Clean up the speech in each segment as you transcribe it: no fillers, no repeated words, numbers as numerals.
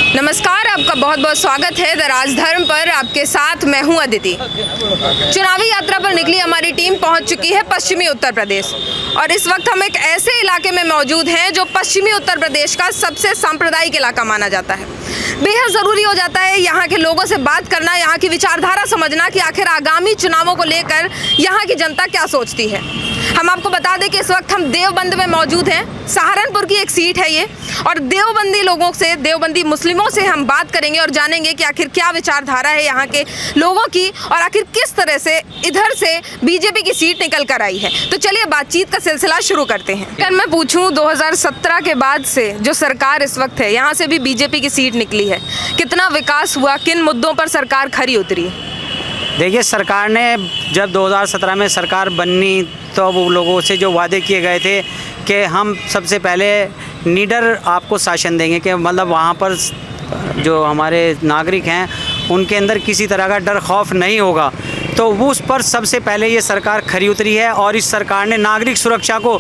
नमस्कार, आपका बहुत बहुत स्वागत है द राजधर्म पर। आपके साथ मैं हूं अदिति। चुनावी यात्रा पर निकली हमारी टीम पहुंच चुकी है पश्चिमी उत्तर प्रदेश, और इस वक्त हम एक ऐसे इलाके में मौजूद हैं जो पश्चिमी उत्तर प्रदेश का सबसे सांप्रदायिक इलाका माना जाता है। बेहद ज़रूरी हो जाता है यहाँ के लोगों से बात करना, यहाँ की विचारधारा समझना कि आखिर आगामी चुनावों को लेकर यहाँ की जनता क्या सोचती है। हम आपको बता दें कि इस वक्त हम देवबंद में मौजूद हैं। सहारनपुर की एक सीट है ये, और देवबंदी लोगों से, देवबंदी मुस्लिमों से हम बात करेंगे और जानेंगे कि आखिर क्या विचारधारा है यहाँ के लोगों की, और आखिर किस तरह से इधर से बीजेपी की सीट निकल कर आई है। तो चलिए बातचीत का सिलसिला शुरू करते हैं। अगर मैं पूछूं 2017 के बाद से जो सरकार इस वक्त है, यहाँ से भी बीजेपी की सीट निकली है, कितना विकास हुआ, किन मुद्दों पर सरकार खरी उतरी? देखिए, सरकार ने जब 2017 में सरकार बनी तो वो लोगों से जो वादे किए गए थे कि हम सबसे पहले निडर आपको शासन देंगे, कि मतलब वहाँ पर जो हमारे नागरिक हैं उनके अंदर किसी तरह का डर खौफ नहीं होगा, तो उस पर सबसे पहले ये सरकार खरी उतरी है। और इस सरकार ने नागरिक सुरक्षा को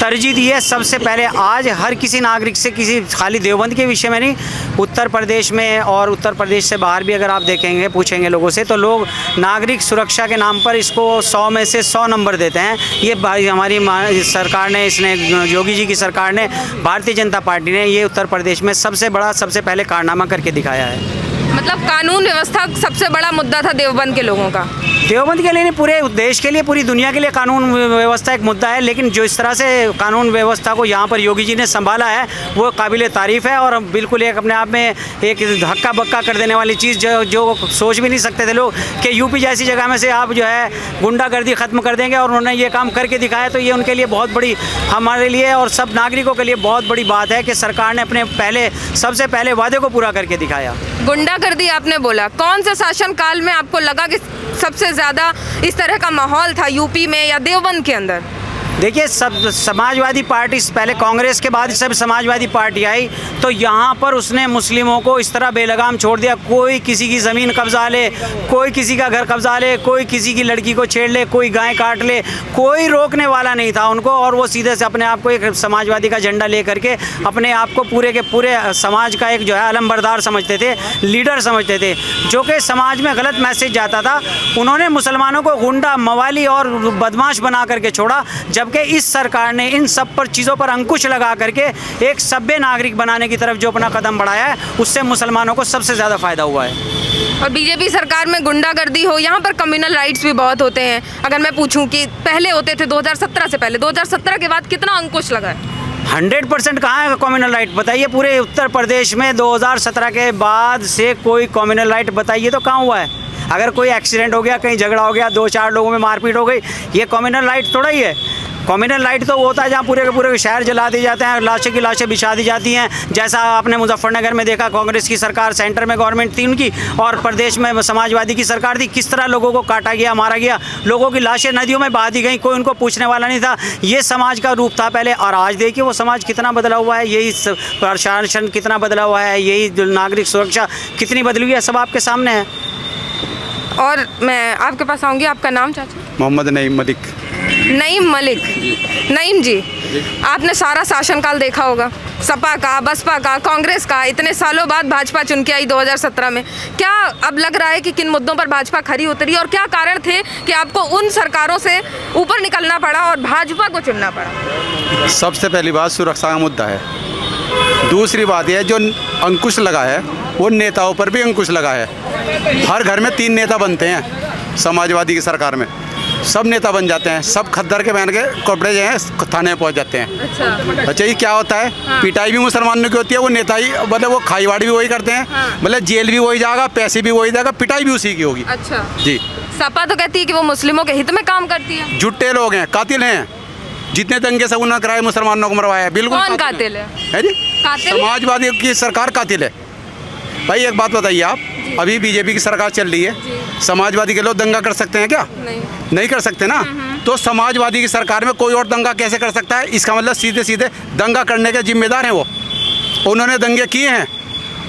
तरजीह दी है सबसे पहले। आज हर किसी नागरिक से, किसी खाली देवबंद के विषय में नहीं, उत्तर प्रदेश में और उत्तर प्रदेश से बाहर भी अगर आप देखेंगे, पूछेंगे लोगों से, तो लोग नागरिक सुरक्षा के नाम पर इसको 100 में से 100 नंबर देते हैं। ये हमारी सरकार ने, इसने योगी जी की सरकार ने, भारतीय जनता पार्टी ने ये उत्तर प्रदेश में सबसे बड़ा, सबसे पहले कारनामा करके दिखाया है। मतलब कानून व्यवस्था सबसे बड़ा मुद्दा था देवबंद के लोगों का। देवबंद के लिए नहीं, पूरे देश के लिए, पूरी दुनिया के लिए कानून व्यवस्था एक मुद्दा है। लेकिन जो इस तरह से कानून व्यवस्था को यहाँ पर योगी जी ने संभाला है वो काबिल तारीफ़ है, और बिल्कुल एक अपने आप में एक हक्का बक्का कर देने वाली चीज़ जो सोच भी नहीं सकते थे लोग कि यूपी जैसी जगह में से आप जो है गुंडागर्दी ख़त्म कर देंगे, और उन्होंने ये काम करके दिखाया। तो ये उनके लिए बहुत बड़ी, हमारे लिए और सब नागरिकों के लिए बहुत बड़ी बात है कि सरकार ने अपने सबसे पहले वादे को पूरा करके दिखाया। गुंडागर्दी आपने बोला, कौन से शासन काल में आपको लगा कि सबसे ज़्यादा इस तरह का माहौल था यूपी में या देवबंद के अंदर? देखिए, सब समाजवादी पार्टी, पहले कांग्रेस के बाद सब समाजवादी पार्टी आई, तो यहाँ पर उसने मुस्लिमों को इस तरह बेलगाम छोड़ दिया। कोई किसी की ज़मीन कब्जा ले, कोई किसी का घर कब्जा ले, कोई किसी की लड़की को छेड़ ले, कोई गाय काट ले, कोई रोकने वाला नहीं था उनको। और वो सीधे से अपने आप को एक समाजवादी का झंडा ले करके अपने आप को पूरे के पूरे समाज का एक जो है अलमबरदार समझते थे, लीडर समझते थे, जो कि समाज में गलत मैसेज जाता था। उन्होंने मुसलमानों को गुंडा, मवाली और बदमाश बना करके छोड़ा, जबकि इस सरकार ने इन सब पर चीज़ों पर अंकुश लगा करके एक सभ्य नागरिक बनाने की तरफ जो अपना कदम बढ़ाया है, उससे मुसलमानों को सबसे ज़्यादा फ़ायदा हुआ है। और बीजेपी सरकार में गुंडागर्दी हो, यहाँ पर कम्युनल राइट्स भी बहुत होते हैं। अगर मैं पूछूं कि पहले होते थे 2017 से पहले, 2017 के बाद कितना अंकुश लगा है? 100% कहाँ है कम्युनल राइट? बताइए, पूरे उत्तर प्रदेश में 2017 के बाद से कोई कम्युनल राइट बताइए तो कहाँ हुआ है? अगर कोई एक्सीडेंट हो गया, कहीं झगड़ा हो गया, 2-4 लोगों में मारपीट हो गई, ये कम्युनल राइट थोड़ा ही है। कम्युनल राइट तो वो होता है जहाँ पूरे के पूरे शहर जला दिए जाते हैं, लाशें की लाशें बिछा दी जाती हैं, जैसा आपने मुजफ्फरनगर में देखा। कांग्रेस की सरकार, सेंटर में गवर्नमेंट थी उनकी, और प्रदेश में समाजवादी की सरकार थी। किस तरह लोगों को काटा गया, मारा गया, लोगों की लाशें नदियों में बहा दी गई, कोई उनको पूछने वाला नहीं था। ये समाज का रूप था पहले, और आज देखिए वो समाज कितना बदला हुआ है, यही प्रशासन कितना बदला हुआ है, यही नागरिक सुरक्षा कितनी बदली हुई है, सब आपके सामने है। और मैं आपके पास आऊँगी। आपका नाम चाचा? मोहम्मद नईम मलिक। नईम मलिक। नईम जी, आपने सारा शासनकाल देखा होगा, सपा का, बसपा का, कांग्रेस का। इतने सालों बाद भाजपा चुन के आई 2017 में। क्या अब लग रहा है कि किन मुद्दों पर भाजपा खरी उतरी, और क्या कारण थे कि आपको उन सरकारों से ऊपर निकलना पड़ा और भाजपा को चुनना पड़ा? सबसे पहली बात सुरक्षा का मुद्दा है। दूसरी बात यह, जो अंकुश लगा है वो नेताओं पर भी अंकुश लगा है। हर घर में 3 नेता बनते हैं समाजवादी की सरकार में, सब नेता बन जाते हैं, सब खद्दर के पहन के कपड़े जो हैं थाने में पहुंच जाते हैं। अच्छा, ये क्या होता है? हाँ। पिटाई भी मुसलमानों की होती है, वो नेता ही, मतलब वो खाईवाड़ी भी वही करते हैं। हाँ। मतलब जेल भी वही जाएगा, पैसे भी वही जाएगा, पिटाई भी उसी की होगी। अच्छा जी। सपा तो कहती है कि वो मुस्लिमों के हित में काम करती है। झूठे लोग हैं, कातिल हैं। जितने दंगे सब उन्होंने कराए, मुसलमानों को मरवाया, बिल्कुल। कौन कातिल है जी? कातिल? समाजवादी की सरकार कातिल है। भाई एक बात बताइए आप, अभी बीजेपी की सरकार चल रही है, समाजवादी के लोग दंगा कर सकते हैं क्या? नहीं कर सकते ना। तो समाजवादी की सरकार में कोई और दंगा कैसे कर सकता है? इसका मतलब सीधे सीधे दंगा करने के जिम्मेदार हैं वो। उन्होंने दंगे किए हैं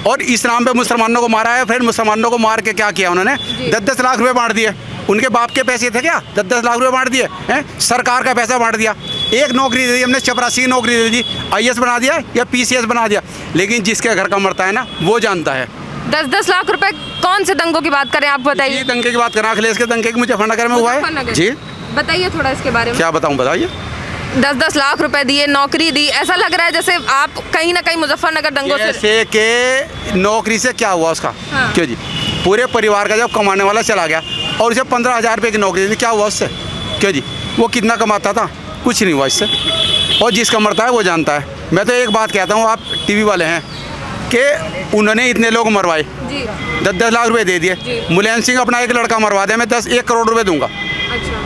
और इस नाम पे मुसलमानों को मारा है। फिर मुसलमानों को मार के क्या किया उन्होंने? 10-10 लाख रुपए बांट दिए। उनके बाप के पैसे थे क्या? 10-10 लाख रुपए बांट दिए हैं, सरकार का पैसा बांट दिया। एक नौकरी दे दी हमने, चपरासी की नौकरी दे दी, IAS बना दिया या PCS बना दिया, लेकिन जिसके घर का मरता है ना वो जानता है। 10-10 लाख रुपए कौन से दंगों की बात करें आप बताइए। ये दंगे की बात करें, अखिलेश के दंगे की मुजफ्फरनगर में हुआ है मुजफ्फरनगर। जी। बताइए थोड़ा इसके बारे में। क्या बताऊँ, बताइए। 10-10 लाख रुपए दिए, नौकरी दी, ऐसा लग रहा है जैसे आप कहीं ना कहीं मुजफ्फरनगर दंगों से। जैसे कि नौकरी से क्या हुआ उसका, हाँ। क्यों जी, पूरे परिवार का जब कमाने वाला चला गया और उसे 15,000 रुपये की नौकरी दी, क्या हुआ उससे, क्यों जी, वो कितना कमाता था, कुछ नहीं हुआ इससे। और जिसका मरता है वो जानता है। मैं तो एक बात कहता हूँ, आप TV वाले हैं कि उन्होंने इतने लोग मरवाए, जी 10-10 लाख रुपए दे दिए। जी। मुलायम सिंह अपना एक लड़का मरवा दे, मैं 1 करोड़ रुपए दूंगा, अच्छा।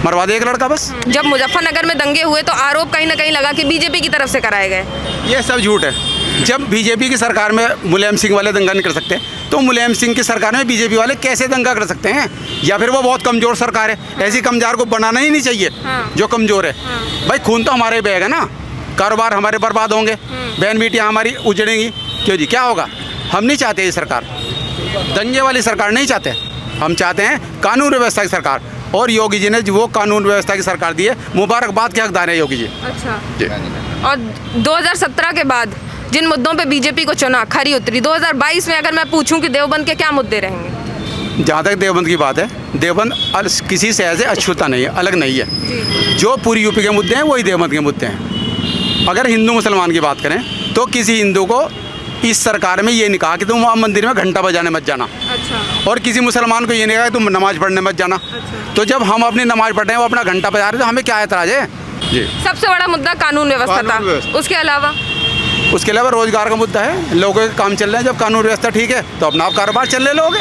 मरवा दे एक लड़का बस। जब मुजफ्फरनगर में दंगे हुए तो आरोप कहीं ना कहीं लगा कि बीजेपी की तरफ से कराए गए। ये सब झूठ है। जब बीजेपी की सरकार में मुलायम सिंह वाले दंगा नहीं कर सकते, तो मुलायम सिंह की सरकार में बीजेपी वाले कैसे दंगा कर सकते हैं? या फिर वो बहुत कमज़ोर सरकार है, ऐसी कमज़ोर को बनाना ही नहीं चाहिए। हाँ। जो कमज़ोर है, भाई खून तो हमारे बहेगा ना, कारोबार हमारे बर्बाद होंगे, बहन बेटियाँ हमारी उजड़ेंगी, क्यों जी, क्या होगा? हम नहीं चाहते ये सरकार, दंगे वाली सरकार नहीं चाहते। हम चाहते हैं कानून व्यवस्था की सरकार, और योगी जी ने वो कानून व्यवस्था की सरकार दी है, मुबारकबाद के हकदार है योगी जी। अच्छा। जी। और 2017 के बाद जिन मुद्दों पे बीजेपी को चुना, खरी उतरी, 2022 में अगर मैं पूछूं कि देवबंद के क्या मुद्दे रहेंगे? जहाँ तक देवबंद की बात है, देवबंद किसी शहर से अछूता नहीं है, अलग नहीं है। जो पूरी यूपी के मुद्दे हैं वही देवबंद के मुद्दे हैं। अगर हिंदू मुसलमान की बात करें तो किसी हिंदू को इस सरकार में ये नहीं कहा कि तुम वहाँ मंदिर में घंटा बजाने मत जाना, अच्छा। और किसी मुसलमान को ये नहीं कहा कि तुम नमाज़ पढ़ने मत जाना। तो जब हम अपनी नमाज़ पढ़ रहे हैं, वो अपना घंटा बजा रहे हैं, तो हमें क्या एतराज़ है जी। सबसे बड़ा मुद्दा कानून व्यवस्था था। कानून व्यवस्था। उसके अलावा रोजगार का मुद्दा है, लोगों के काम चल रहे हैं। जब कानून व्यवस्था ठीक है तो अपना आप कारोबार चलने लोगे,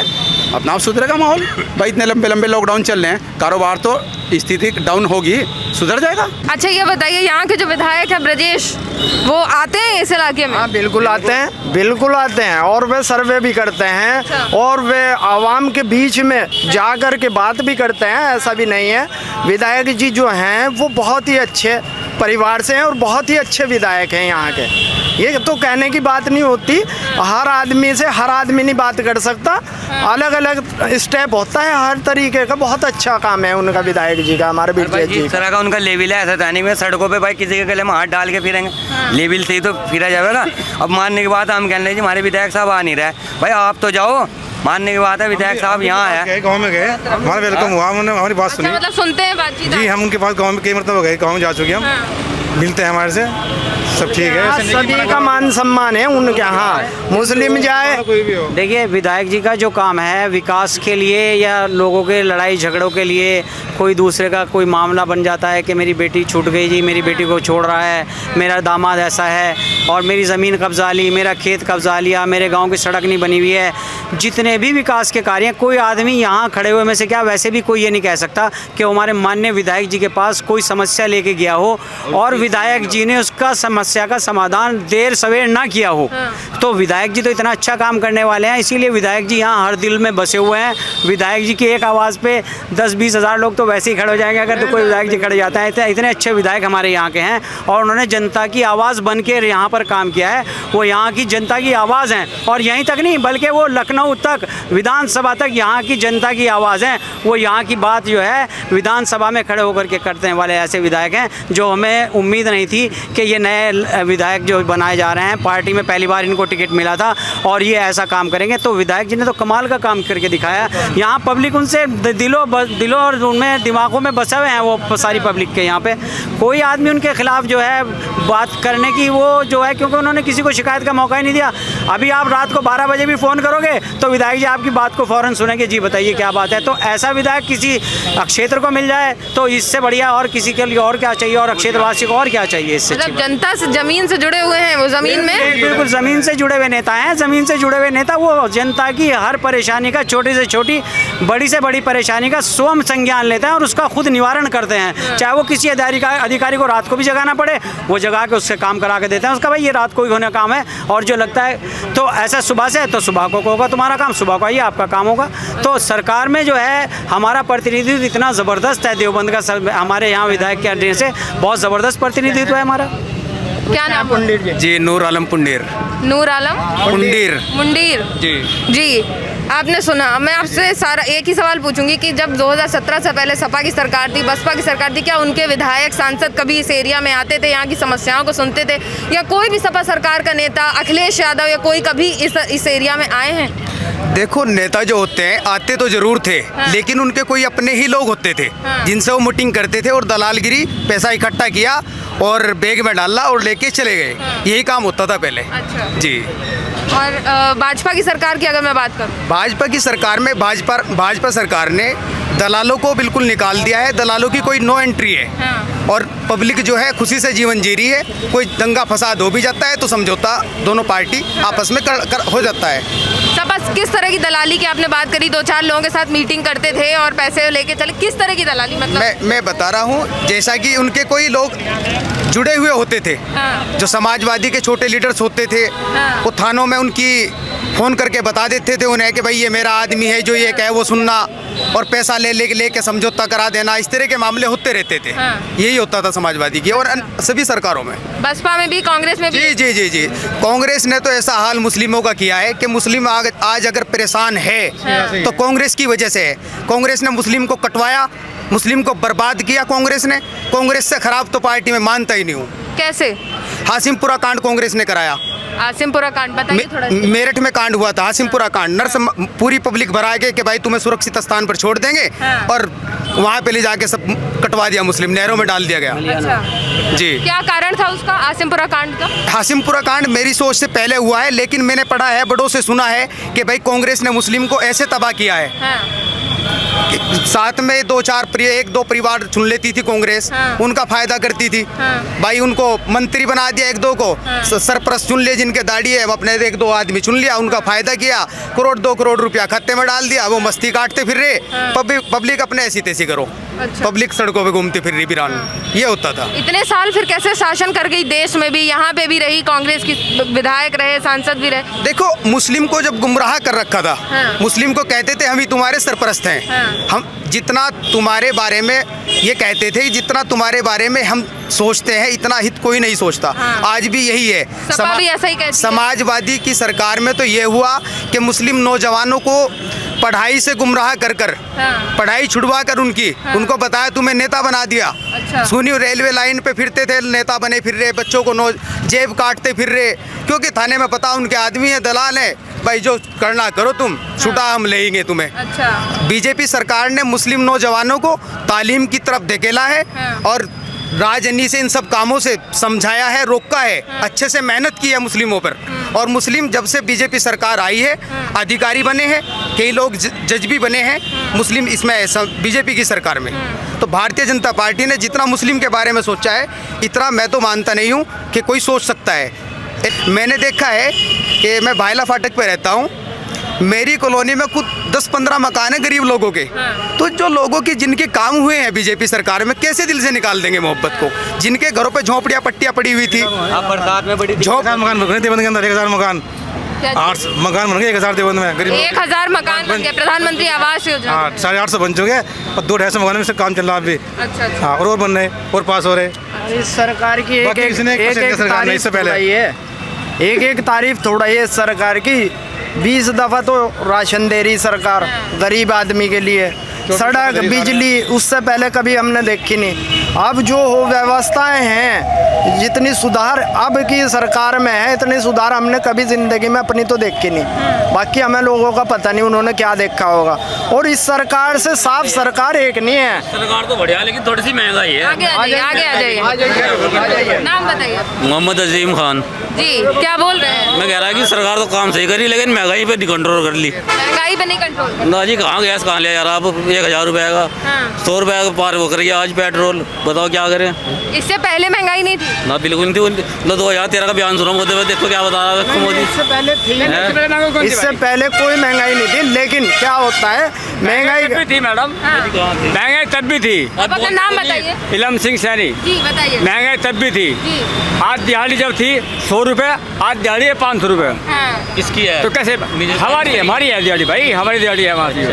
अपना आप सुधरेगा माहौल। भाई इतने लंबे लंबे लॉकडाउन चल रहे हैं, कारोबार तो स्थिति डाउन होगी, सुधर जाएगा। अच्छा ये बताइए, यहाँ के जो विधायक है ब्रजेश, वो आते हैं इस इलाके में? हाँ बिल्कुल आते हैं, बिल्कुल आते हैं, और वे सर्वे भी करते हैं। अच्छा। और वे आवाम के बीच में जाकर के बात भी करते हैं, ऐसा भी नहीं है। विधायक जी जो हैं वो बहुत ही अच्छे परिवार से हैं और बहुत ही अच्छे विधायक हैं यहाँ के। ये तो कहने की बात नहीं होती, हर आदमी से हर आदमी नहीं बात कर सकता, अलग अलग स्टेप होता है हर तरीके का। बहुत अच्छा काम है उनका, विधायक जी का, हमारे विधायक जी जिस तरह का उनका लेवल है, ऐसा नहीं है सड़कों पे भाई किसी के गले में हाथ डाल के फिरेंगे। लेवल से ही तो फिरा जाएगा ना। अब मानने की बात हम कहने जी हमारे विधायक साहब आ नहीं रहे, भाई आप तो जाओ, मानने की बात है विधायक साहब यहाँ है, गाँव में गए, हमारा वेलकम हुआ, उन्होंने हमारी बात सुनी। अच्छा, मतलब सुनते हैं बातचीत? जी हम उनके पास गांव में कई मतलब गए, गांव में जा चुके हम, मिलते हैं हमारे से, सब ठीक है। सभी का मान सम्मान है उनके यहाँ, मुस्लिम जाए। कोई भी हो। देखिए विधायक जी का जो काम है विकास के लिए या लोगों के लड़ाई झगड़ों के लिए, कोई दूसरे का कोई मामला बन जाता है कि मेरी बेटी छूट गई जी, मेरी बेटी को छोड़ रहा है, मेरा दामाद ऐसा है, और मेरी ज़मीन कब्जा ली, मेरा खेत कब्जा लिया, मेरे गांव की सड़क नहीं बनी हुई है, जितने भी विकास के कार्य हैं, कोई आदमी यहाँ खड़े हुए में से क्या वैसे भी कोई ये नहीं कह सकता कि हमारे माननीय विधायक जी के पास कोई समस्या लेके गया हो और विधायक जी ने उसका समस्या का समाधान देर सवेर ना किया हो। तो विधायक जी तो इतना अच्छा काम करने वाले हैं, इसीलिए विधायक जी यहाँ हर दिल में बसे हुए हैं। विधायक जी की एक आवाज़ पे 10-20 हज़ार लोग तो वैसे ही खड़े हो जाएंगे अगर तो कोई विधायक जी खड़े जाता है। इतने अच्छे विधायक हमारे यहाँ के हैं और उन्होंने जनता की आवाज़ बन के यहाँ पर काम किया है। वो यहाँ की जनता की आवाज़ हैं और यहीं तक नहीं बल्कि वो लखनऊ तक, विधानसभा तक यहाँ की जनता की आवाज़ हैं। वो यहाँ की बात जो है विधानसभा में खड़े होकर के करने वाले ऐसे विधायक हैं जो हमें उम्मीद नहीं थी कि ये नए विधायक जो बनाए जा रहे हैं, पार्टी में पहली बार इनको टिकट मिला था और ये ऐसा काम करेंगे। तो विधायक जी ने तो कमाल का काम करके दिखाया। यहाँ पब्लिक उनसे दिलों और उनमें दिमागों में बसे हुए हैं वो सारी पब्लिक के। यहाँ पे कोई आदमी उनके खिलाफ जो है बात करने की वो जो है, क्योंकि उन्होंने किसी को शिकायत का मौका ही नहीं दिया। अभी आप रात को 12 बजे भी फ़ोन करोगे तो विधायक जी आपकी बात को फ़ौरन सुनेंगे, जी बताइए क्या बात है। तो ऐसा विधायक किसी क्षेत्र को मिल जाए तो इससे बढ़िया और किसी के लिए और क्या चाहिए, और क्षेत्रवासी को और क्या चाहिए इससे। मतलब जनता से, जमीन से जुड़े हुए हैं वो, जमीन में बिल्कुल ज़मीन से जुड़े हुए नेता हैं। ज़मीन से जुड़े हुए नेता वो जनता की हर परेशानी का, छोटी से छोटी बड़ी से बड़ी परेशानी का स्वयं संज्ञान लेते हैं और उसका खुद निवारण करते हैं। चाहे वो किसी अधिकारी को रात को भी जगाना पड़े, वो जगा के उससे काम करा के देते हैं उसका, भाई ये रात को ही होने का काम है। और जो लगता है तो ऐसा सुबह से, तो सुबह को होगा तुम्हारा काम, सुबह को आइए आपका काम होगा। तो सरकार में जो है हमारा प्रतिनिधित्व इतना ज़बरदस्त है देवबंद का, हमारे यहाँ विधायक के अड्डे से बहुत ज़बरदस्त प्रतिनिधित्व है हमारा। क्या नाम है? जी नूर आलम पुंडीर। नूर आलम पुंडीर मुंडीर जी। जी। आपने सुना, मैं आपसे सारा एक ही सवाल पूछूंगी कि जब 2017 से पहले सपा की सरकार थी, बसपा की सरकार थी, क्या उनके विधायक सांसद कभी इस एरिया में आते थे, यहाँ की समस्याओं को सुनते थे, या कोई भी सपा सरकार का नेता अखिलेश यादव या कोई कभी इस एरिया में आए हैं? देखो, नेता जो होते हैं आते तो जरूर थे, लेकिन उनके कोई अपने ही लोग होते थे जिनसे वो मीटिंग करते थे और दलालगिरी, पैसा इकट्ठा किया और बैग में डाला और लेके चले गए। यही काम होता था पहले। अच्छा। जी। और भाजपा की सरकार की अगर मैं बात करूँ, भाजपा की सरकार में भाजपा सरकार ने दलालों को बिल्कुल निकाल दिया है। दलालों की कोई नो एंट्री है और पब्लिक जो है खुशी से जीवन जी रही है। कोई दंगा फसाद हो भी जाता है तो समझौता दोनों पार्टी आपस में हो जाता है। सपा किस तरह की दलाली की आपने बात करी? 2-4 लोगों के साथ मीटिंग करते थे और पैसे लेके चले, किस तरह की दलाली? मतलब मैं बता रहा हूँ, जैसा कि उनके कोई लोग जुड़े हुए होते थे, जो समाजवादी के छोटे लीडर्स होते थे, वो थानों में उनकी फ़ोन करके बता देते थे उन्हें कि भाई ये मेरा आदमी है, जो ये कहे वो सुनना और पैसा ले समझौता करा देना। इस तरह के मामले होते रहते थे। यही होता था समाजवादी की और सभी सरकारों में। बसपा में भी, कांग्रेस में भी? जी जी जी जी। कांग्रेस ने तो ऐसा हाल मुस्लिमों का किया है कि मुस्लिम आज अगर परेशान है तो कांग्रेस की वजह से है। कांग्रेस ने मुस्लिम को कटवाया, मुस्लिम को बर्बाद किया। कांग्रेस से खराब तो पार्टी में मानता ही नहीं हूँ। कैसे? हासिमपुरा कांड कांग्रेस ने कराया। हासिमपुरा कांड बताइए थोड़ा। मेरठ में कांड हुआ था हासिमपुरा कांड। नर्स पूरी पब्लिक भरा के कि भाई तुम्हें सुरक्षित स्थान पर छोड़ देंगे और वहाँ पे ले जाके सब कटवा दिया, मुस्लिम नहरों में डाल दिया गया। अच्छा। जी। क्या कारण था उसका, हासिमपुरा कांड का? हासिमपुरा कांड मेरी सोच से पहले हुआ है, लेकिन मैंने पढ़ा है, बड़ों से सुना है कि भाई कांग्रेस ने मुस्लिम को ऐसे तबाह किया है। साथ में 1-2 परिवार चुन लेती थी कांग्रेस, उनका फायदा करती थी। भाई उनको मंत्री बना दिया, 1-2 को सरपरस्त चुन लिए जिनके दाढ़ी है, अपने 1-2 आदमी चुन लिया, उनका फायदा किया, 1-2 करोड़ रुपया खाते में डाल दिया, वो मस्ती काटते फिर रहे। पब्लिक अपने ऐसी तैसी करो। अच्छा। पब्लिक सड़कों पे घूमती फिर रही बिरान। ये होता था। इतने साल फिर कैसे शासन कर गई देश में भी? यहाँ पे भी रही कांग्रेस की, विधायक रहे, सांसद भी रहे। देखो, मुस्लिम को जब गुमराह कर रखा था, मुस्लिम को कहते थे हम ही तुम्हारे सरपरस्त हैं। हम जितना तुम्हारे बारे में ये कहते थे, जितना तुम्हारे बारे में हम सोचते हैं, इतना हित कोई नहीं सोचता। आज भी यही है। सपा भी ऐसा ही कहती है। समाजवादी की सरकार में तो ये हुआ कि मुस्लिम नौजवानों को पढ़ाई से गुमराह कर पढ़ाई छुड़वा कर उनको बताया तुम्हें नेता बना दिया। अच्छा। सुनी रेलवे लाइन पे फिरते थे, नेता बने फिर रहे, बच्चों को जेब काटते फिर रहे, क्योंकि थाने में पता उनके आदमी है, दलाल है, भाई जो करना करो तुम, छुटा हम लेंगे तुम्हें। अच्छा। बीजेपी सरकार ने मुस्लिम नौजवानों को तालीम की तरफ धकेला है और राजनीति से इन सब कामों से समझाया है, रोका है, अच्छे से मेहनत की है मुस्लिमों पर। और मुस्लिम जब से बीजेपी सरकार आई है, अधिकारी बने हैं, कई लोग जज भी बने हैं मुस्लिम इसमें बीजेपी की सरकार में। तो भारतीय जनता पार्टी ने जितना मुस्लिम के बारे में सोचा है, इतना मैं तो मानता नहीं हूँ कि कोई सोच सकता है। मैंने देखा है कि मैं भायला फाटक पे रहता हूँ, मेरी कॉलोनी में कुछ 10-15 मकान है गरीब लोगों के। तो जो लोगों के जिनके काम हुए हैं बीजेपी सरकार में, कैसे दिल से निकाल देंगे मोहब्बत को? जिनके घरों पे झोपड़ियाँ पट्टियाँ पड़ी हुई थी, बरसात में बड़ी मकान बन गए देवबंद के अंदर, 1000 मकान, 8 मकान बन गए 1000 देवबंद में। 1000 मकान बन गए, प्रधानमंत्री आवास योजना। हाँ, 850 बन चुके हैं और 2-250 मकान में से काम चल रहा है अभी। अच्छा। हाँ, और बन रहे और पास हो रहे। इस सरकार की बाकी किसी ने एक सरकार नहीं, इससे पहले एक तारीफ थोड़ा ये सरकार की 20 दफ़ा तो राशन दे रही सरकार गरीब आदमी के लिए, सड़क, बिजली, उससे पहले कभी हमने देखी नहीं। अब जो हो व्यवस्थाएं हैं, जितनी सुधार अब की सरकार में है, इतनी सुधार हमने कभी ज़िंदगी में अपनी तो देखी नहीं। बाकी हमें लोगों का पता नहीं उन्होंने क्या देखा होगा। और इस सरकार से साफ सरकार एक नहीं है। सरकार तो बढ़िया, लेकिन थोड़ी सी महंगाई है। आगे आ जाइए। नाम बताइए। मोहम्मद अजीम खान जी, क्या बोल रहे हैं? मैं कह रहा कि सरकार तो काम सही करी, लेकिन महंगाई पे नहीं कंट्रोल कर ली। महंगाई पे नहीं कंट्रोल। ना जी, कहाँ गैस कहाँ लिया यार आप? 1000 रुपये का, 100 रुपये का पार वो करिए आज पेट्रोल, बताओ क्या करें? इससे पहले महंगाई नहीं थी ना, बिल्कुल नहीं थी। 2013 का बयान सुना मोदी, देखो क्या बता रहा है मोदी। इससे पहले थी, इससे पहले कोई महंगाई नहीं थी। लेकिन क्या होता है, महंगाई थी मैडम, महंगाई तब भी थी। आप अपना नाम बताइए। इलम सिंह सैनी। जी बताइए। महंगाई तब भी थी। जी। आज दिहाड़ी जब थी 100 रुपये, आज दिहाड़ी है 500 रुपये। इसकी है तो कैसे? हमारी है दिहाड़ी भाई, हमारी दिहाड़ी है हमारी।